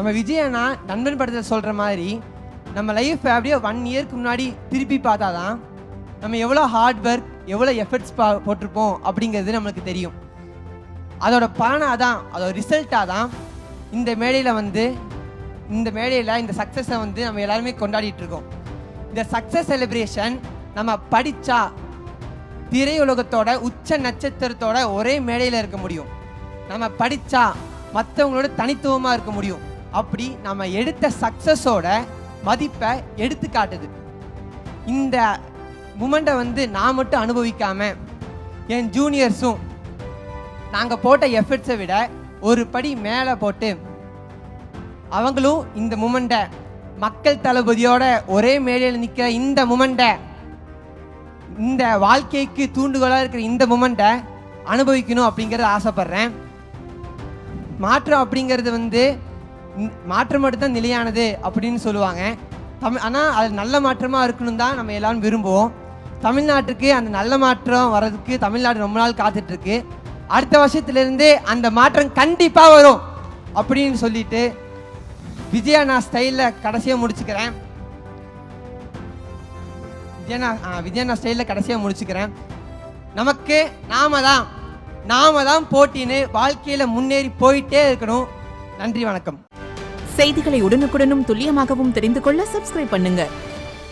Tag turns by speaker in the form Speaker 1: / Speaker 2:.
Speaker 1: நம்ம விஜய் அண்ணா நண்பன் படத்தில் சொல்கிற மாதிரி நம்ம லைஃப் அப்படியே 1 இயர்க்கு முன்னாடி திருப்பி பார்த்தா தான் நம்ம எவ்வளோ ஹார்ட் ஒர்க் எவ்வளோ எஃபர்ட்ஸ் போட்டிருப்போம் அப்படிங்கிறது நம்மளுக்கு தெரியும். அதோட பலனாக தான் அதோட ரிசல்ட்டாக தான் இந்த மேடையில் இந்த சக்ஸஸை வந்து நம்ம எல்லாருமே கொண்டாடிட்டு இருக்கோம். இந்த சக்ஸஸ் செலிப்ரேஷன் நம்ம படித்தா திரையுலகத்தோட உச்ச நட்சத்திரத்தோட ஒரே மேடையில் இருக்க முடியும். நம்ம படித்தா மற்றவங்களோட தனித்துவமாக இருக்க முடியும். அப்படி நம்ம எடுத்த சக்ஸஸோட மதிப்பை எடுத்து காட்டுது. இந்த மூமெண்ட்டை வந்து நான் மட்டும் அனுபவிக்காமல் என் ஜூனியர்ஸும் நாங்கள் போட்ட எஃபர்ட்ஸை விட ஒரு படி மேலே போட்டு அவங்களும் இந்த மூமெண்ட்டை மக்கள் தளபதியோட ஒரே மேடையில் நிற்கிற இந்த மூமெண்ட்டை, இந்த வாழ்க்கைக்கு தூண்டுகோலாக இருக்கிற இந்த மூமெண்ட்டை அனுபவிக்கணும் அப்படிங்கிறத ஆசைப்பட்றேன். மாற்றம் அப்படிங்கிறது வந்து மாற்றம் மட்டும்தான் நிலையானது அப்படின்னு சொல்லுவாங்க. ஆனால் அது நல்ல மாற்றமாக இருக்கணும் தான் நம்ம எல்லாரும் விரும்புவோம். தமிழ்நாட்டுக்கு அந்த நல்ல மாற்றம் வர்றதுக்கு தமிழ்நாடு ரொம்ப நாள் காத்துட்ருக்கு. அடுத்த வருஷத்துலேருந்து அந்த மாற்றம் கண்டிப்பாக வரும் அப்படின்னு சொல்லிட்டு விஜய் அண்ணா ஸ்டைலில் கடைசியாக முடிச்சுக்கிறேன். நமக்கு நாம தான் போட்டின்னு வாழ்க்கையில் முன்னேறி போயிட்டே இருக்கணும். நன்றி, வணக்கம்.
Speaker 2: செய்திகளை உடனுக்குடனும் துல்லியமாகவும் தெரிந்து கொள்ள சப்ஸ்கிரைப் பண்ணுங்க.